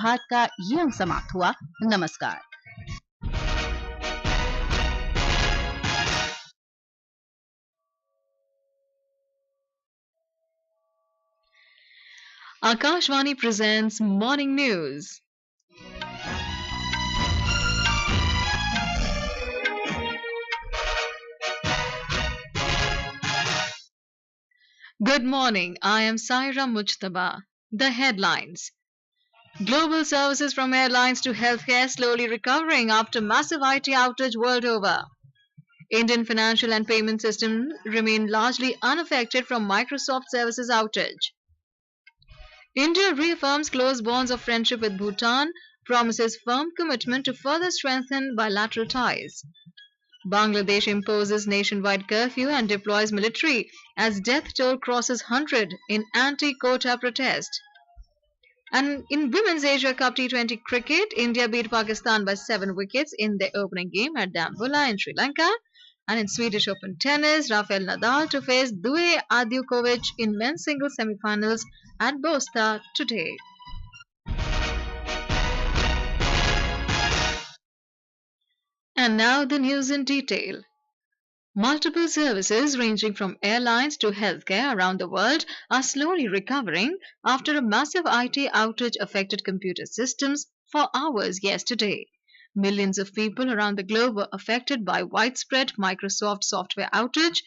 संवाद का ये अंक समाप्त हुआ। नमस्कार। Akashvani presents Morning News. Good morning. I am Saira Mujtaba. The headlines. Global services from airlines to healthcare slowly recovering after massive IT outage world over. Indian financial and payment systems remain largely unaffected from Microsoft services outage. India reaffirms close bonds of friendship with Bhutan, promises firm commitment to further strengthen bilateral ties. Bangladesh imposes nationwide curfew and deploys military as death toll crosses 100 in anti-quota protest. And in Women's Asia Cup T20 cricket, India beat Pakistan by 7 wickets in their opening game at Dambulla in Sri Lanka. And in Swedish Open tennis, Rafael Nadal to face Due Adjukovic in men's singles semifinals at Båstad today. And now the news in detail. Multiple services ranging from airlines to healthcare around the world are slowly recovering after a massive IT outage affected computer systems for hours yesterday. Millions of people around the globe were affected by widespread Microsoft software outage.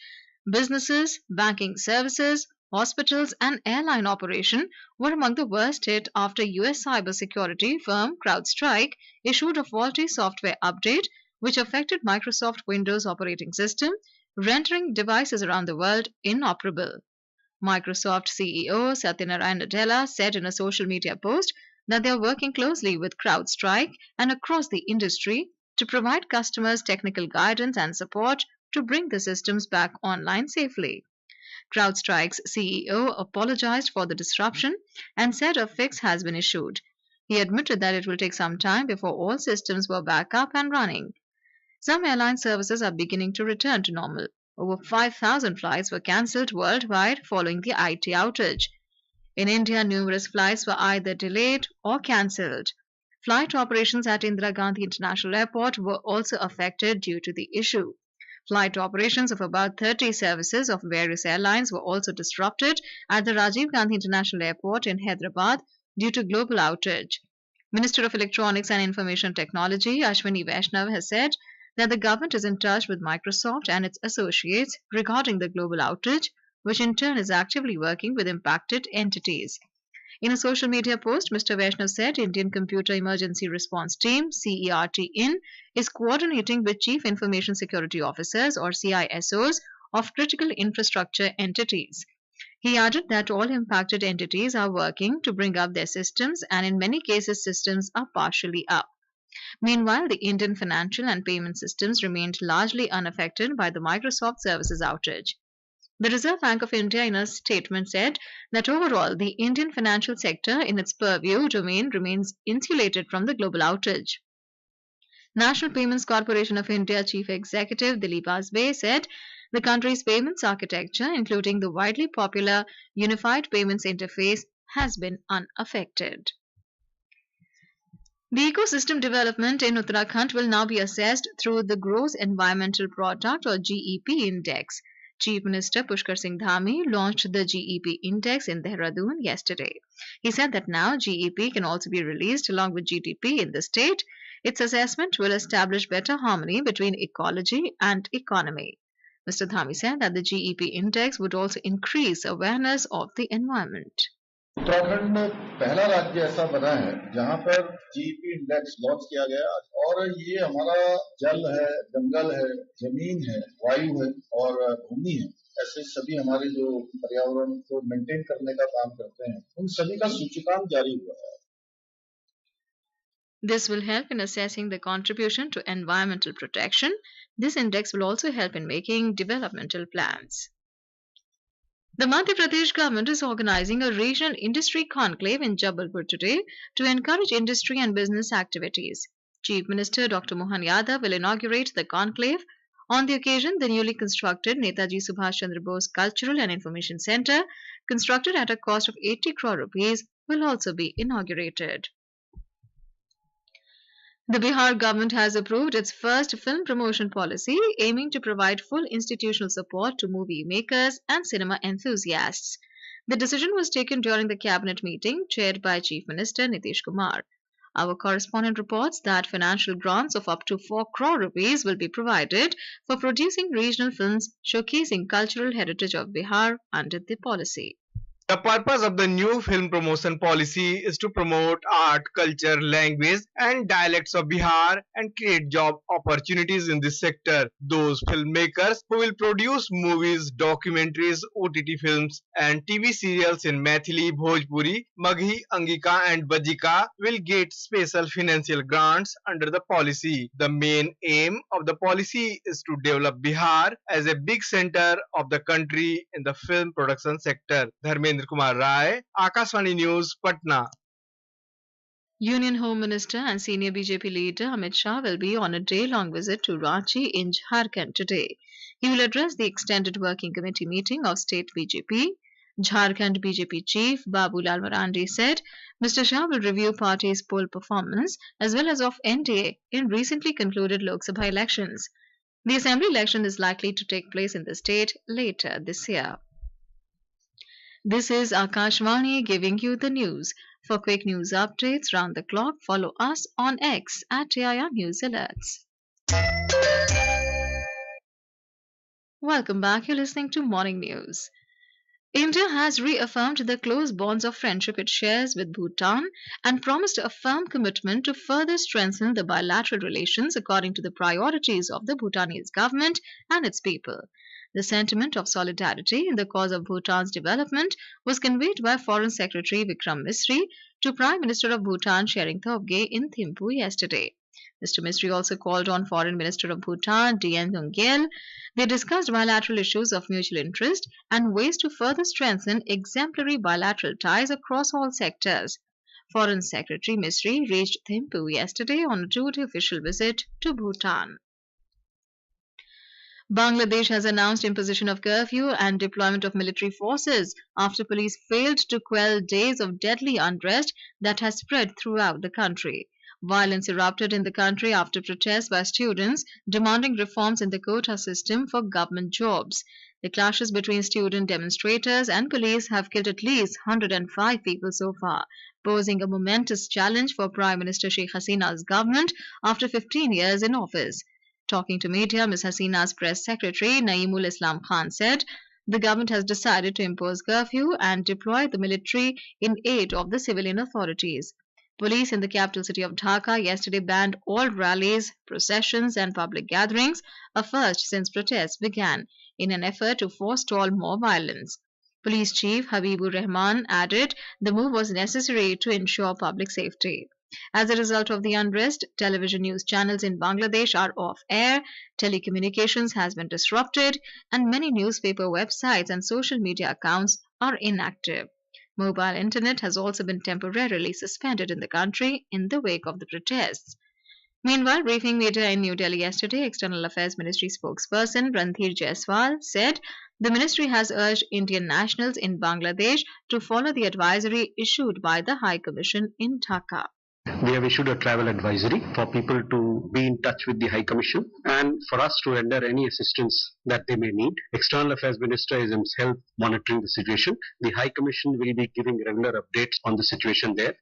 Businesses, banking services, hospitals, and airline operation were among the worst hit after US cybersecurity firm CrowdStrike issued a faulty software update which affected Microsoft Windows operating system, rendering devices around the world inoperable. Microsoft CEO Satya Nadella said in a social media post that they are working closely with CrowdStrike and across the industry to provide customers technical guidance and support to bring the systems back online safely. CrowdStrike's CEO apologized for the disruption and said a fix has been issued. He admitted that it will take some time before all systems were back up and running. Some airline services are beginning to return to normal. Over 5,000 flights were cancelled worldwide following the IT outage. In India, numerous flights were either delayed or cancelled. Flight operations at Indira Gandhi International Airport were also affected due to the issue. Flight operations of about 30 services of various airlines were also disrupted at the Rajiv Gandhi International Airport in Hyderabad due to global outage. Minister of Electronics and Information Technology Ashwini Vaishnav has said that the government is in touch with Microsoft and its associates regarding the global outage, which in turn is actively working with impacted entities. In a social media post, Mr. Vaishnav said Indian Computer Emergency Response Team (CERT-IN) is coordinating with Chief Information Security Officers or CISOs of critical infrastructure entities. He added that all impacted entities are working to bring up their systems and in many cases systems are partially up. Meanwhile, the Indian financial and payment systems remained largely unaffected by the Microsoft services outage. The Reserve Bank of India in a statement said that overall the Indian financial sector in its purview domain remains insulated from the global outage. National Payments Corporation of India Chief Executive Dilip Asbe said the country's payments architecture, including the widely popular Unified Payments Interface, has been unaffected. The ecosystem development in Uttarakhand will now be assessed through the Gross Environmental Product or GEP Index. Chief Minister Pushkar Singh Dhami launched the GEP Index in Dehradun yesterday. He said that now GEP can also be released along with GDP in the state. Its assessment will establish better harmony between ecology and economy. Mr. Dhami said that the GEP Index would also increase awareness of the environment. Uttarakhand पहला राज्य ऐसा बना है जहां पर GEP index launch किया गया और ये हमारा जल है, जंगल है, जमीन है, वायु है और भूमि है, ऐसे सभी हमारे जो पर्यावरण को मेंटेन करने का काम करते हैं उन सभी का सूचकांक जारी हुआ है. This will help in assessing the contribution to environmental protection. This index will also help in making developmental plans. The Madhya Pradesh government is organizing a regional industry conclave in Jabalpur today to encourage industry and business activities. Chief Minister Dr. Mohan Yadav will inaugurate the conclave. On the occasion, the newly constructed Netaji Subhash Chandra Bose Cultural and Information Center, constructed at a cost of 80 crore rupees, will also be inaugurated. The Bihar government has approved its first film promotion policy aiming to provide full institutional support to movie makers and cinema enthusiasts. The decision was taken during the cabinet meeting chaired by Chief Minister Nitish Kumar. Our correspondent reports that financial grants of up to 4 crore rupees will be provided for producing regional films showcasing cultural heritage of Bihar under the policy. The purpose of the new film promotion policy is to promote art, culture, language, and dialects of Bihar and create job opportunities in this sector. Those filmmakers who will produce movies, documentaries, OTT films, and TV serials in Maithili, Bhojpuri, Maghi, Angika, and Bajika will get special financial grants under the policy. The main aim of the policy is to develop Bihar as a big center of the country in the film production sector. Dharmendra Kumar Rai, Akashvani news, Patna. Union Home Minister and senior BJP leader Amit Shah will be on a day-long visit to Ranchi in Jharkhand today. He will address the extended working committee meeting of state BJP. Jharkhand BJP chief Babulal Marandi said Mr. Shah will review party's poll performance as well as of NDA in recently concluded Lok Sabha elections. The assembly election is likely to take place in the state later this year. This is Akashvani giving you the news. For quick news updates round the clock, follow us on X at AIR News Alerts. Welcome back. You're listening to Morning News. India has reaffirmed the close bonds of friendship it shares with Bhutan and promised a firm commitment to further strengthen the bilateral relations according to the priorities of the Bhutanese government and its people. The sentiment of solidarity in the cause of Bhutan's development was conveyed by Foreign Secretary Vikram Misri to Prime Minister of Bhutan Shering Tobgay in Thimphu yesterday. Mr. Misri also called on Foreign Minister of Bhutan Dien Dunggyel. They discussed bilateral issues of mutual interest and ways to further strengthen exemplary bilateral ties across all sectors. Foreign Secretary Misri reached Thimphu yesterday on a two-day official visit to Bhutan. Bangladesh has announced imposition of curfew and deployment of military forces after police failed to quell days of deadly unrest that has spread throughout the country. Violence erupted in the country after protests by students demanding reforms in the quota system for government jobs. The clashes between student demonstrators and police have killed at least 105 people so far, posing a momentous challenge for Prime Minister Sheikh Hasina's government after 15 years in office. Talking to media, Ms. Hasina's press secretary, Naeemul Islam Khan, said the government has decided to impose curfew and deploy the military in aid of the civilian authorities. Police in the capital city of Dhaka yesterday banned all rallies, processions and public gatherings, a first since protests began, in an effort to forestall more violence. Police Chief Habibur Rahman added the move was necessary to ensure public safety. As a result of the unrest, television news channels in Bangladesh are off air, telecommunications has been disrupted, and many newspaper websites and social media accounts are inactive. Mobile internet has also been temporarily suspended in the country in the wake of the protests. Meanwhile, briefing media in New Delhi yesterday, External Affairs Ministry spokesperson Randhir Jaiswal said the ministry has urged Indian nationals in Bangladesh to follow the advisory issued by the High Commission in Dhaka. We have issued a travel advisory for people to be in touch with the High Commission and for us to render any assistance that they may need. External Affairs Minister is himself monitoring the situation. The High Commission will be giving regular updates on the situation there.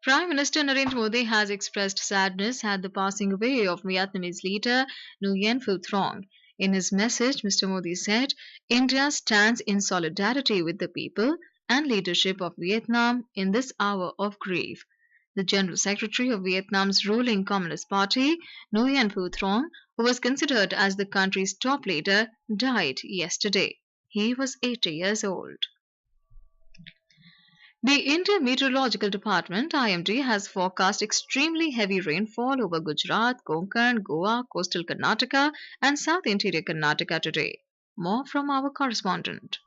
Prime Minister Narendra Modi has expressed sadness at the passing away of Vietnamese leader Nguyen Phu Trong. In his message, Mr. Modi said, India stands in solidarity with the people and leadership of Vietnam in this hour of grief. The General Secretary of Vietnam's ruling Communist Party, Nguyen Phu Trong, who was considered as the country's top leader, died yesterday. He was 80 years old. The Indian Meteorological Department (IMD) has forecast extremely heavy rainfall over Gujarat, Konkan, Goa, coastal Karnataka and south interior Karnataka today. More from our correspondent.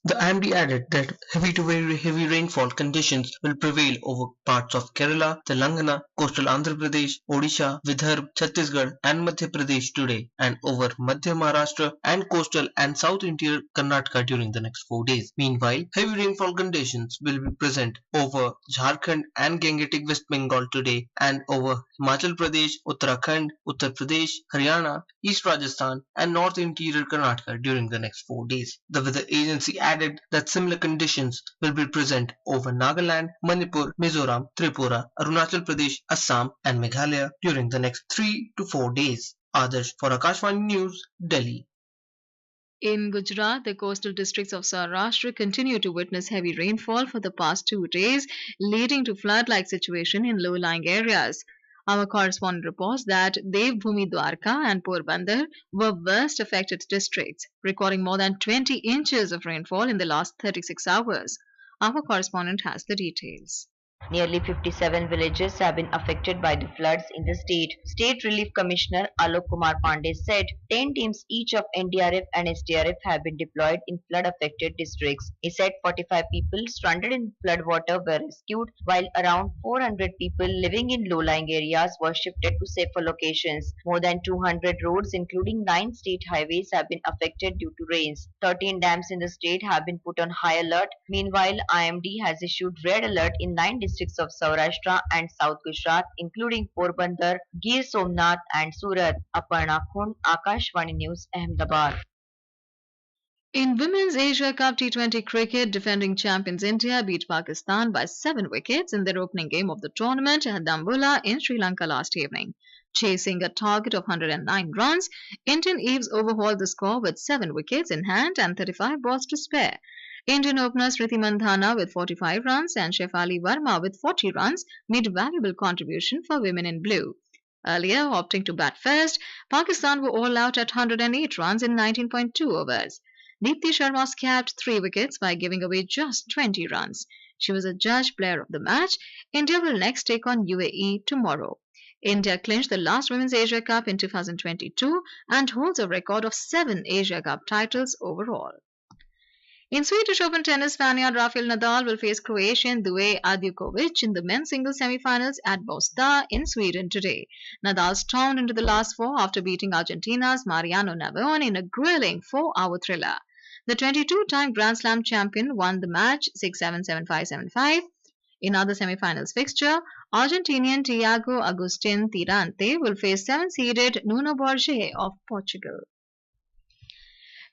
The IMD added that heavy to very heavy rainfall conditions will prevail over parts of Kerala, Telangana, coastal Andhra Pradesh, Odisha, Vidarbha, Chhattisgarh and Madhya Pradesh today and over Madhya Maharashtra and coastal and south interior Karnataka during the next 4 days. Meanwhile, heavy rainfall conditions will be present over Jharkhand and Gangetic West Bengal today and over Himachal Pradesh, Uttarakhand, Uttar Pradesh, Haryana, East Rajasthan and north interior Karnataka during the next 4 days. The weather agency added that similar conditions will be present over Nagaland, Manipur, Mizoram, Tripura, Arunachal Pradesh, Assam and Meghalaya during the next 3 to 4 days. Others for Akashvani News, Delhi. In Gujarat, the coastal districts of Saurashtra continue to witness heavy rainfall for the past 2 days, leading to flood-like situation in low-lying areas. Our correspondent reports that Devbhumi Dwarka and Porbandar were worst affected districts, recording more than 20 inches of rainfall in the last 36 hours. Our correspondent has the details. Nearly 57 villages have been affected by the floods in the state. State Relief Commissioner Alok Kumar Pandey said 10 teams each of NDRF and SDRF have been deployed in flood-affected districts. He said 45 people stranded in floodwater were rescued, while around 400 people living in low-lying areas were shifted to safer locations. More than 200 roads, including 9 state highways, have been affected due to rains. 13 dams in the state have been put on high alert. Meanwhile, IMD has issued red alert in 9 districts of Saurashtra and South Gujarat, including Porbandar, Gir Somnath and Surat. Aparna Khund, Akashvani News, Ahmedabad. In Women's Asia Cup T20 cricket, defending champions India beat Pakistan by 7 wickets in their opening game of the tournament at Dambulla in Sri Lanka last evening. Chasing a target of 109 runs, Indian Eves overhauled the score with 7 wickets in hand and 35 balls to spare. Indian opener Smriti Mandhana with 45 runs and Shefali Verma with 40 runs made valuable contribution for women in blue. Earlier, opting to bat first, Pakistan were all out at 108 runs in 19.2 overs. Deepti Sharma capped 3 wickets by giving away just 20 runs. She was adjudged player of the match. India will next take on UAE tomorrow. India clinched the last Women's Asia Cup in 2022 and holds a record of 7 Asia Cup titles overall. In Swedish Open tennis, Spaniard Rafael Nadal will face Croatian Duje Adjukovic in the men's singles semi-finals at Båstad in Sweden today. Nadal stormed into the last 4 after beating Argentina's Mariano Navone in a grilling 4-hour thriller. The 22-time Grand Slam champion won the match 6-7, 7-5, 7-5. In other semi-finals fixture, Argentinian Tiago Agustin Tirante will face 7-seeded Nuno Borges of Portugal.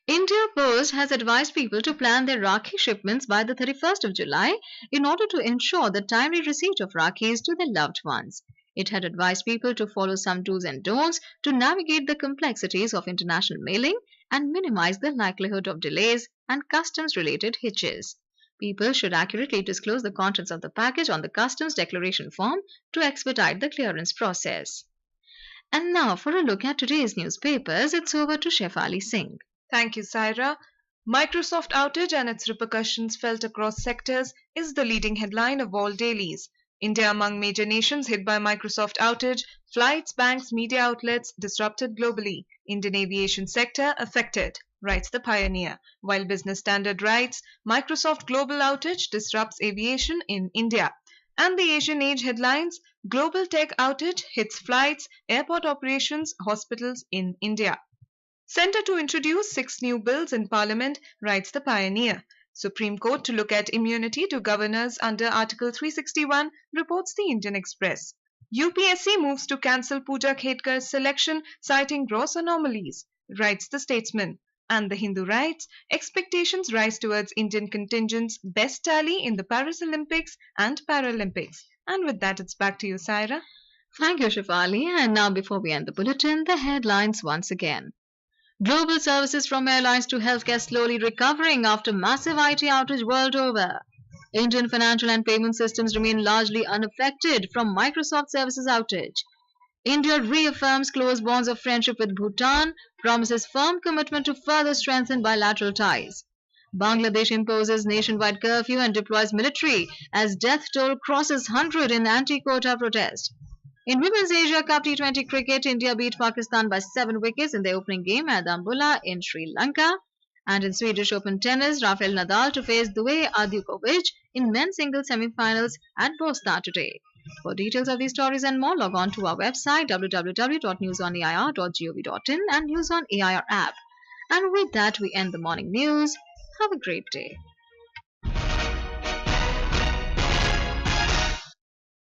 India Post has advised people to plan their Rakhi shipments by the 31st of July in order to ensure the timely receipt of Rakhis to their loved ones. It had advised people to follow some do's and don'ts to navigate the complexities of international mailing and minimize the likelihood of delays and customs-related hitches. People should accurately disclose the contents of the package on the customs declaration form to expedite the clearance process. And now for a look at today's newspapers, it's over to Shefali Singh. Thank you, Saira. Microsoft outage and its repercussions felt across sectors is the leading headline of all dailies. India among major nations hit by Microsoft outage, flights, banks, media outlets disrupted globally. Indian aviation sector affected, writes the Pioneer. While Business Standard writes, Microsoft global outage disrupts aviation in India. And the Asian Age headlines, global tech outage hits flights, airport operations, hospitals in India. Centre to introduce 6 new bills in Parliament, writes the Pioneer. Supreme Court to look at immunity to governors under Article 361, reports the Indian Express. UPSC moves to cancel Pooja Khedkar's selection, citing gross anomalies, writes the Statesman. And the Hindu writes, expectations rise towards Indian contingent's best tally in the Paris Olympics and Paralympics. And with that, it's back to you, Saira. Thank you, Shefali. And now, before we end the bulletin, the headlines once again. Global services from airlines to healthcare slowly recovering after massive IT outage world over. Indian financial and payment systems remain largely unaffected from Microsoft services outage. India reaffirms close bonds of friendship with Bhutan, promises firm commitment to further strengthen bilateral ties. Bangladesh imposes nationwide curfew and deploys military as death toll crosses 100 in anti-quota protest. In Women's Asia Cup T20 cricket, India beat Pakistan by 7 wickets in their opening game at Dambulla in Sri Lanka. And in Swedish Open tennis, Rafael Nadal to face Due Adjukovic in men's singles semi-finals at Boston today. For details of these stories and more, log on to our website www.newsonair.gov.in and News on AIR app. And with that, we end the morning news. Have a great day.